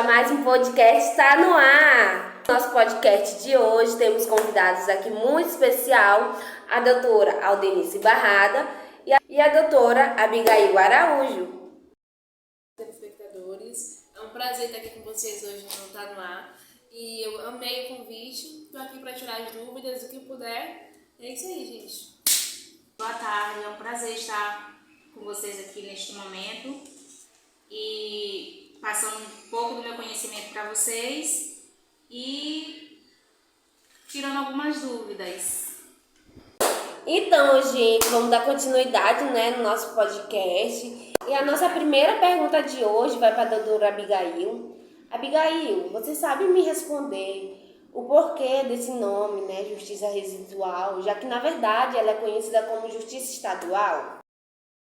a mais um podcast Está no Ar. Nosso podcast de hoje temos convidados aqui muito especial, a doutora Aldenice Barrada e a doutora Abigail Araújo. Telespectadores, é um prazer estar aqui com vocês hoje no Está no Ar. E eu amei o convite, estou aqui para tirar as dúvidas, o que puder. É isso aí, gente. Boa tarde, é um prazer estar com vocês aqui neste momento e passando um pouco do meu conhecimento para vocês e tirando algumas dúvidas. Então, gente, vamos dar continuidade, no nosso podcast. E a nossa primeira pergunta de hoje vai para a doutora Abigail. Abigail, você sabe me responder o porquê desse nome, Justiça Residual, já que na verdade ela é conhecida como Justiça Estadual?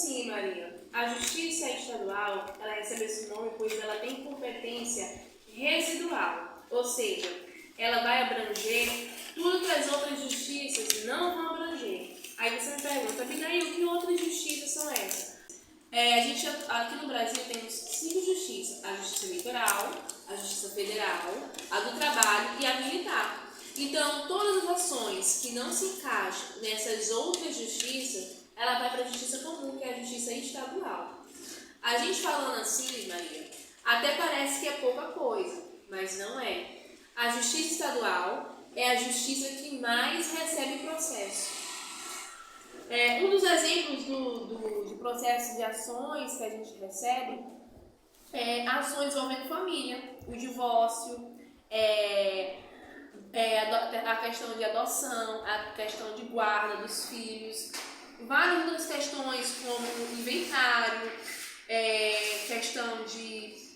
Sim, Maria. A Justiça Estadual, ela recebe esse nome pois ela tem competência residual, ou seja, ela vai abranger tudo que as outras justiças não vão abranger. Aí você me pergunta, Abigail, que outras justiças são essas? A gente aqui no Brasil temos 5 justiças: a Justiça Eleitoral, a Justiça Federal, a do Trabalho e a Militar. Então, todas as ações que não se encaixam nessas outras justiças, ela vai para a Justiça Comum, que é a Justiça Estadual. A gente falando assim, Maria, até parece que é pouca coisa, mas não é. A Justiça Estadual é a justiça que mais recebe processo. Um dos exemplos de processo de ações que a gente recebe é ações envolvendo família, o divórcio, a questão de adoção, a questão de guarda dos filhos, várias outras questões como inventário, questão de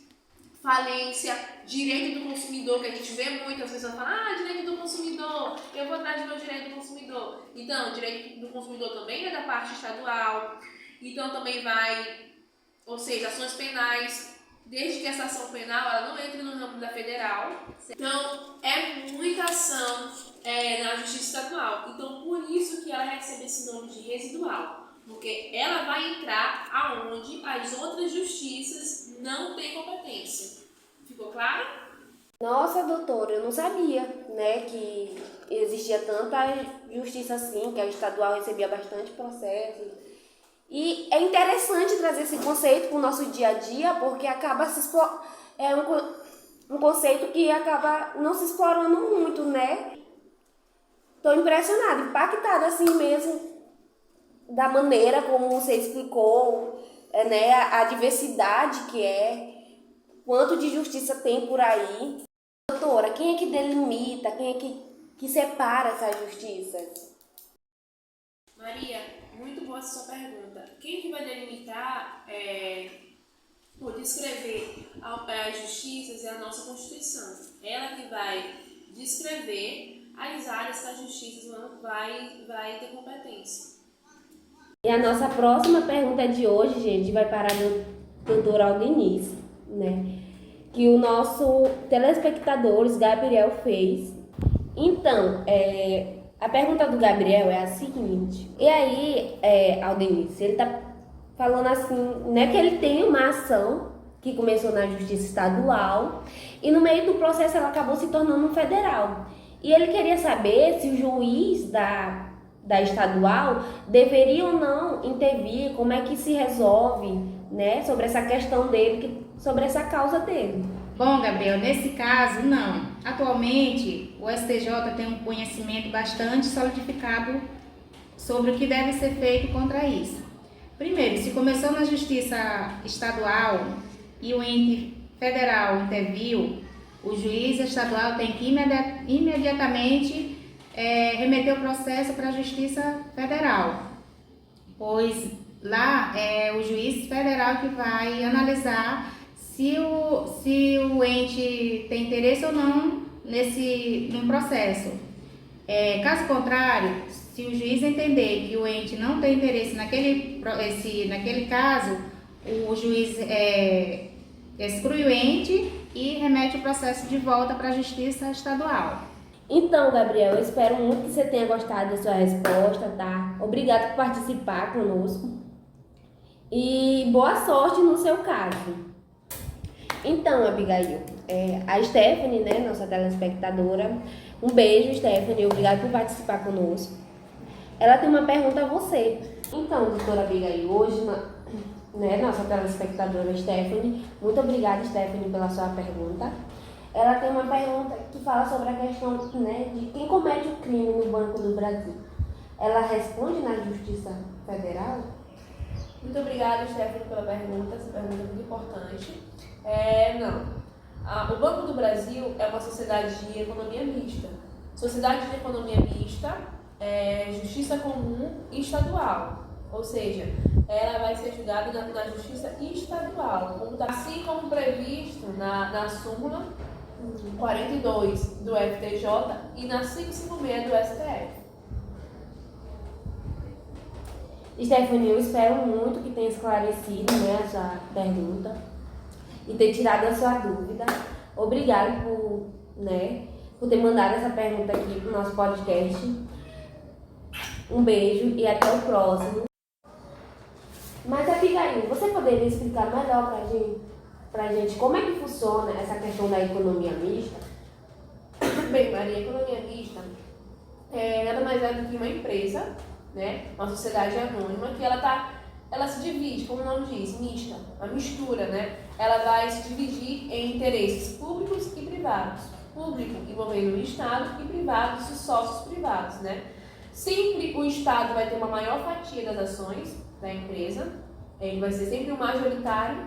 falência, direito do consumidor, que a gente vê muito, as pessoas falam, direito do consumidor, eu vou atrás do meu direito do consumidor. Então, direito do consumidor também é da parte estadual, então também vai, ou seja, ações penais, desde que essa ação penal ela não entre no ramo da federal. Então, é muita ação na justiça estadual. Então, por isso que ela recebe esse nome de residual, porque ela vai entrar aonde as outras justiças não têm competência. Ficou claro? Nossa, doutora, eu não sabia, que existia tanta justiça assim, que a estadual recebia bastante processos. E é interessante trazer esse conceito para o nosso dia a dia, porque acaba um conceito que acaba não se explorando muito, Estou impressionada, impactada assim mesmo, da maneira como você explicou, a diversidade que quanto de justiça tem por aí. Doutora, quem é que delimita, quem é que separa essas justiças? Maria, muito boa essa sua pergunta. Quem que vai delimitar ou descrever as justiças é a nossa Constituição. Ela que vai descrever as áreas que a justiça vai ter competência. E a nossa próxima pergunta de hoje, gente, vai para a doutora Aldenice, que o nosso telespectadores Gabriel fez. Então, a pergunta do Gabriel é a seguinte. E aí, Aldenice, ele tá falando assim, que ele tem uma ação que começou na Justiça Estadual e no meio do processo ela acabou se tornando um federal. E ele queria saber se o juiz da estadual deveria ou não intervir, como é que se resolve, sobre essa questão dele, sobre essa causa dele. Bom, Gabriel, nesse caso, não. Atualmente, o STJ tem um conhecimento bastante solidificado sobre o que deve ser feito contra isso. Primeiro, se começou na Justiça Estadual e o ente federal interviu, o juiz estadual tem que imediatamente remeter o processo para a Justiça Federal, pois lá é o juiz federal que vai analisar se o ente tem interesse ou não no processo. Caso contrário, se o juiz entender que o ente não tem interesse naquele caso, o juiz exclui o ente e remete o processo de volta para a Justiça Estadual. Então, Gabriel, eu espero muito que você tenha gostado da sua resposta, tá? Obrigada por participar conosco. E boa sorte no seu caso. Então, Abigail, a Stephanie, né, nossa telespectadora, um beijo, Stephanie, obrigada por participar conosco. Ela tem uma pergunta a você. Então, doutora Abigail, hoje, né, nossa telespectadora Stephanie, muito obrigada, Stephanie, pela sua pergunta. Ela tem uma pergunta que fala sobre a questão, né, de quem comete o crime no Banco do Brasil. Ela responde na Justiça Federal? Muito obrigada, Stephanie, pela pergunta. Essa pergunta é muito importante. Não. O Banco do Brasil é uma sociedade de economia mista. Sociedade de economia mista é justiça comum e estadual. Ou seja, ela vai ser julgada na justiça estadual, assim como previsto na súmula 42 do FTJ e na 556 do STF. Stephanie, eu espero muito que tenha esclarecido, né, essa pergunta e ter tirado a sua dúvida. Obrigada por ter mandado essa pergunta aqui para o nosso podcast. Um beijo e até o próximo. Mas, Abigail, você poderia explicar melhor pra gente como é que funciona essa questão da economia mista? Bem, Maria, a economia mista nada mais é do que uma empresa, né, uma sociedade anônima que ela se divide, como o nome diz, mista, uma mistura, né? Ela vai se dividir em interesses públicos e privados. Público envolvendo o Estado e privados e sócios privados, né? Sempre o Estado vai ter uma maior fatia das ações da empresa, ele vai ser sempre o majoritário,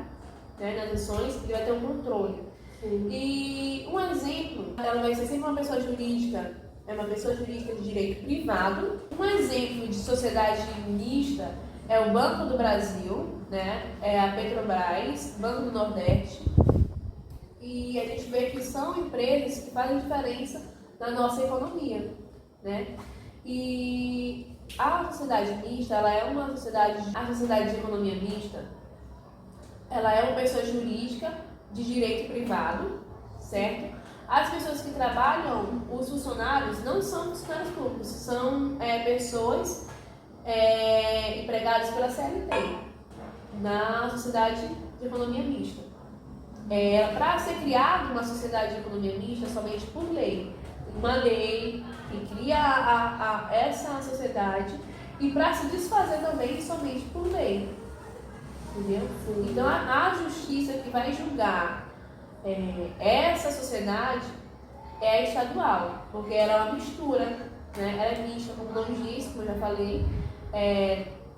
né, nas ações, ele vai ter um controle. Sim. E um exemplo, ela vai ser sempre uma pessoa jurídica, é uma pessoa jurídica de direito privado. Um exemplo de sociedade mista é o Banco do Brasil, né, é a Petrobras, Banco do Nordeste, e a gente vê que são empresas que fazem diferença na nossa economia, né? E a sociedade mista, ela é uma sociedade, a sociedade de economia mista, ela é uma pessoa jurídica de direito privado, certo? As pessoas que trabalham, os funcionários, não são funcionários públicos, são pessoas empregadas pela CLT, na sociedade de economia mista. Para ser criada uma sociedade de economia mista somente por lei, uma lei que cria essa sociedade, e para se desfazer também somente por lei, entendeu? Sim. Então a justiça que vai julgar essa sociedade é a estadual, porque ela é uma mistura, né? Ela é mista, como o nome diz, como eu já falei,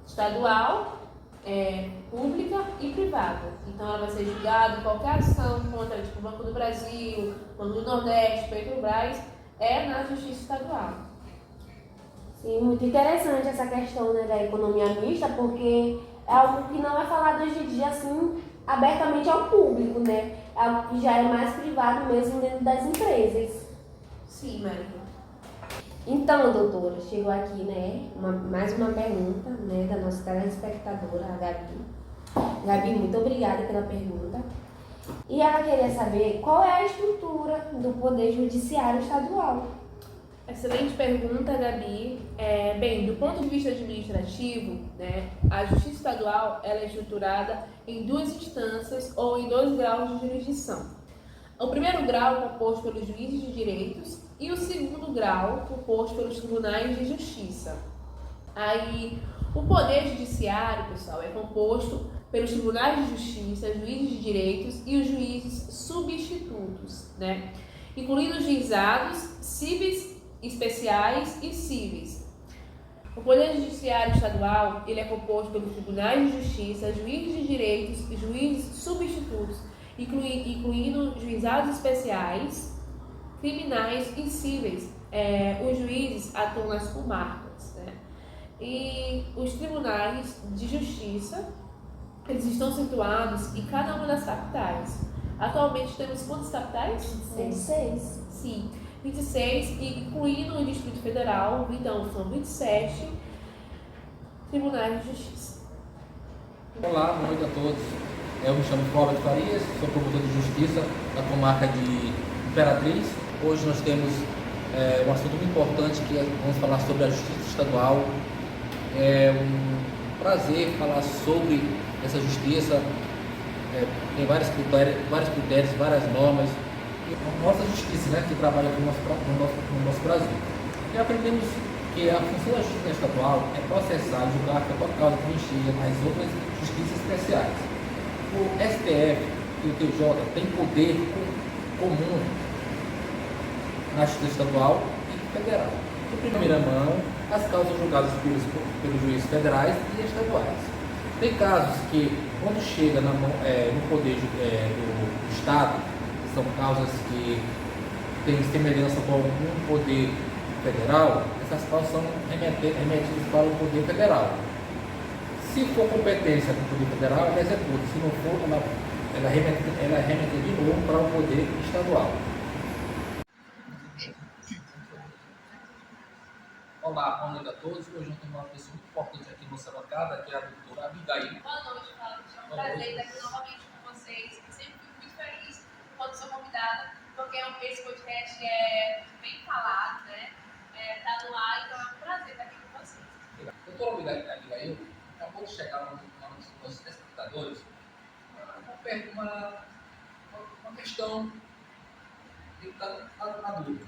estadual, pública e privada. Então ela vai ser julgada, qualquer ação contra o Banco do Brasil, Banco do Nordeste, Petrobras, na justiça estadual. Sim, muito interessante essa questão, né, da economia mista, porque é algo que não é falado hoje em dia assim abertamente ao público, né? É algo que já é mais privado mesmo dentro das empresas. Sim, Maria. Então, doutora, chegou aqui, né, mais uma pergunta, né, da nossa telespectadora, a Gabi. Gabi, muito obrigada pela pergunta. E ela queria saber qual é a estrutura do Poder Judiciário Estadual. Excelente pergunta, Gabi. Bem, do ponto de vista administrativo, né, a Justiça Estadual ela é estruturada em duas instâncias ou em 2 graus de jurisdição. O primeiro grau é composto pelos juízes de direitos e o segundo grau composto pelos tribunais de justiça. Aí, o Poder Judiciário, pessoal, é composto pelos tribunais de justiça, juízes de direitos e os juízes substitutos, né, incluindo os juizados cíveis especiais e cíveis. O Poder Judiciário Estadual ele é composto pelos tribunais de justiça, juízes de direitos e juízes substitutos, incluindo juizados especiais, criminais e cíveis. Os juízes atuam nas comarcas, né? E os tribunais de justiça eles estão situados em cada uma das capitais. Atualmente temos quantas capitais? 26. Sim. 26, e incluindo o Distrito Federal, então são 27 tribunais de justiça. Olá, boa noite a todos. Eu me chamo Cláudio Farias, sou promotor de justiça da comarca de Imperatriz. Hoje nós temos um assunto muito importante que vamos falar sobre a justiça estadual. É um prazer falar sobre essa justiça. tem vários critérios, várias normas. E a nossa justiça, né, que trabalha no nosso Brasil. E aprendemos que a função da justiça estadual é processar, julgar qualquer causa que inicia nas outras justiças especiais. O STF e o TJ têm poder comum na justiça estadual e federal. De primeira mão, as causas julgadas pelos juízes federais e estaduais. Tem casos que, quando chega no poder do Estado, são causas que têm semelhança com algum poder federal, essas causas são remetidas para o poder federal. Se for competência do poder federal, ela executa. Se não for, ela remete de novo para o poder estadual. Olá, boa noite a todos. Hoje nós temos uma pessoa muito importante aqui na nossa bancada, que é a doutora Abigail. Boa noite, Cláudia. É um prazer estar aqui novamente com vocês. Eu sempre fico muito feliz quando sou convidada, porque esse podcast é bem falado, né? Tá no ar, então é um prazer estar aqui com vocês. Doutora Abigail, acabou de chegar um dos nossos espectadores uma questão que está na dúvida.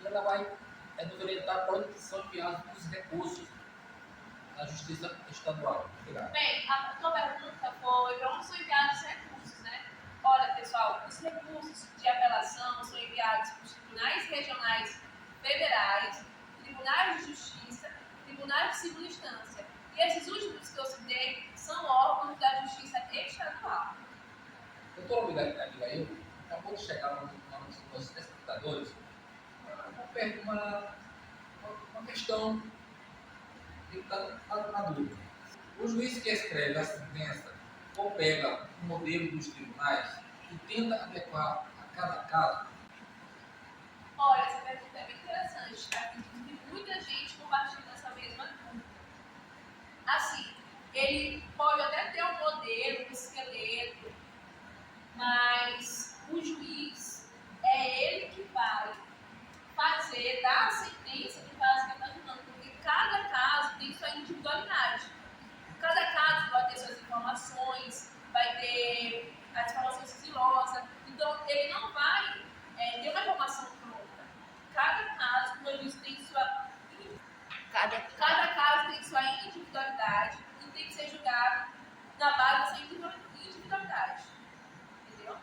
E ela vai nos orientar para onde são enviados os recursos na Justiça Estadual. Obrigado. Bem, a tua pergunta foi para onde são enviados os recursos, né? Olha, pessoal, os recursos de apelação são enviados para os tribunais regionais federais, tribunais de justiça, tribunais de segunda instância. E esses últimos que eu citei são órgãos da Justiça Estadual. Doutora Abigail, acabou de chegar um dos nossos espectadores uma questão que está na dúvida. O juiz que escreve a sentença ou pega o modelo dos tribunais e tenta adequar a cada caso? Olha, essa pergunta é bem interessante, tá? Porque muita gente compartilha essa mesma dúvida. Assim, ele pode até ter um modelo, um esqueleto, mas o juiz é ele que vai dar a sentença do caso que está julgando, porque cada caso tem sua individualidade. Cada caso vai ter suas informações, vai ter as informações sigilosas, então ele não vai ter uma informação pronta. Cada caso, como eu disse, tem sua cada caso tem sua individualidade e tem que ser julgado na base dessa individualidade. Entendeu?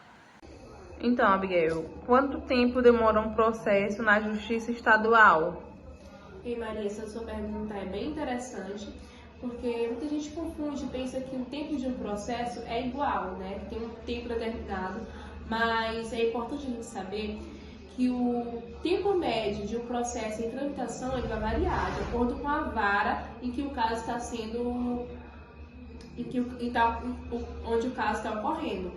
Então, Abigail, quanto tempo demora um processo na Justiça Estadual? E Maria, essa sua pergunta é bem interessante, porque muita gente confunde, pensa que o tempo de um processo é igual, né? Tem um tempo determinado, mas é importante a gente saber que o tempo médio de um processo em tramitação ele vai variar de acordo com a vara em que o caso está sendo, onde o caso está ocorrendo.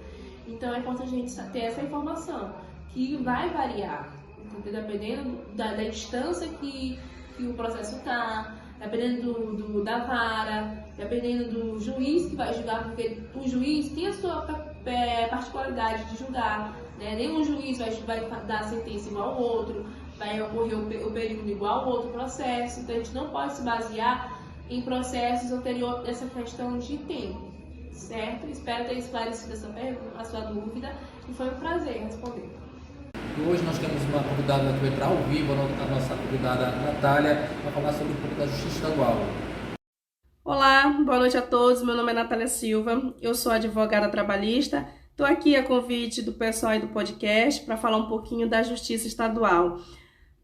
Então é importante a gente ter essa informação, que vai variar, dependendo da instância que o processo está, dependendo da vara, dependendo do juiz que vai julgar, porque o juiz tem a sua particularidade de julgar, né? Nenhum juiz vai dar a sentença igual ao outro, vai ocorrer o período igual ao outro processo, então a gente não pode se basear em processos anteriores nessa questão de tempo, certo? Espero ter esclarecido a sua dúvida e foi um prazer responder. E hoje nós temos uma convidada que vai entrar ao vivo, a nossa convidada Natália, para falar sobre um pouco da Justiça Estadual. Olá, boa noite a todos. Meu nome é Natália Silva, eu sou advogada trabalhista. Estou aqui a convite do pessoal e do podcast para falar um pouquinho da Justiça Estadual.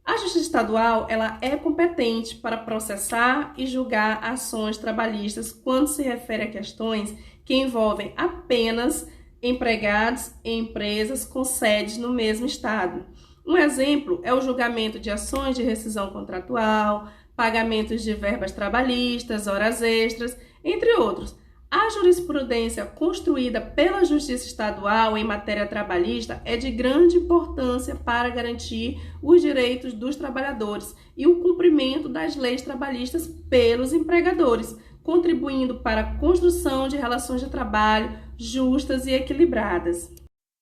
A Justiça Estadual ela é competente para processar e julgar ações trabalhistas quando se refere a questões que envolvem apenas empregados em empresas com sedes no mesmo estado. Um exemplo é o julgamento de ações de rescisão contratual, pagamentos de verbas trabalhistas, horas extras, entre outros. A jurisprudência construída pela Justiça Estadual em matéria trabalhista é de grande importância para garantir os direitos dos trabalhadores e o cumprimento das leis trabalhistas pelos empregadores, contribuindo para a construção de relações de trabalho justas e equilibradas.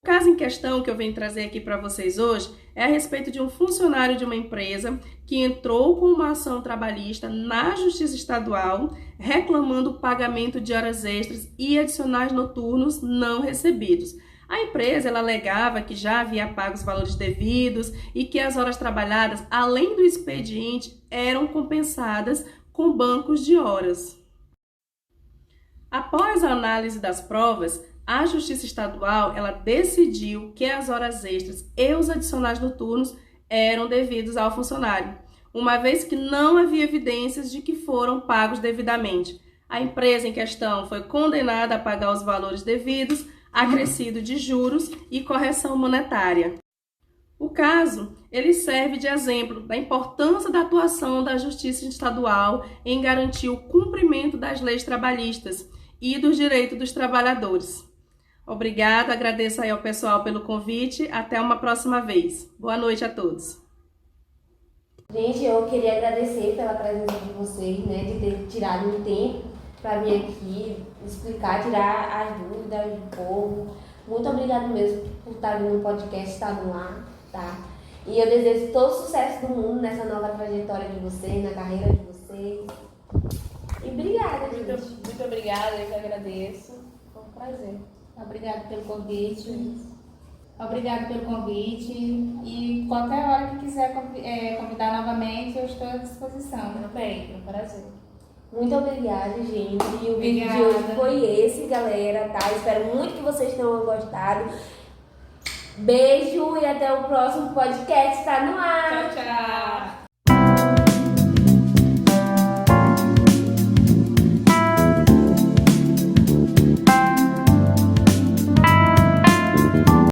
O caso em questão que eu venho trazer aqui para vocês hoje é a respeito de um funcionário de uma empresa que entrou com uma ação trabalhista na Justiça Estadual reclamando o pagamento de horas extras e adicionais noturnos não recebidos. A empresa ela alegava que já havia pago os valores devidos e que as horas trabalhadas, além do expediente, eram compensadas com bancos de horas. Após a análise das provas, a Justiça Estadual ela decidiu que as horas extras e os adicionais noturnos eram devidos ao funcionário, uma vez que não havia evidências de que foram pagos devidamente. A empresa em questão foi condenada a pagar os valores devidos, acrescido de juros e correção monetária. O caso, ele serve de exemplo da importância da atuação da Justiça Estadual em garantir o cumprimento das leis trabalhistas e dos direitos dos trabalhadores. Obrigada, agradeço aí ao pessoal pelo convite. Até uma próxima vez. Boa noite a todos. Gente, eu queria agradecer pela presença de vocês, né, de ter tirado um tempo para vir aqui explicar, tirar as dúvidas do povo. Muito obrigada mesmo por estar vindo no podcast, estar no ar, tá? E eu desejo todo o sucesso do mundo nessa nova trajetória de vocês, na carreira de vocês. E obrigada, gente. Muito obrigada, eu que agradeço. Foi um prazer. Obrigada pelo convite. Obrigada pelo convite. E qualquer hora que quiser convidar novamente, eu estou à disposição. Também, foi um prazer. Muito obrigada, gente. E o vídeo de hoje foi esse, galera, tá? Espero muito que vocês tenham gostado. Beijo e até o próximo podcast. Tá no ar. Tchau, tchau.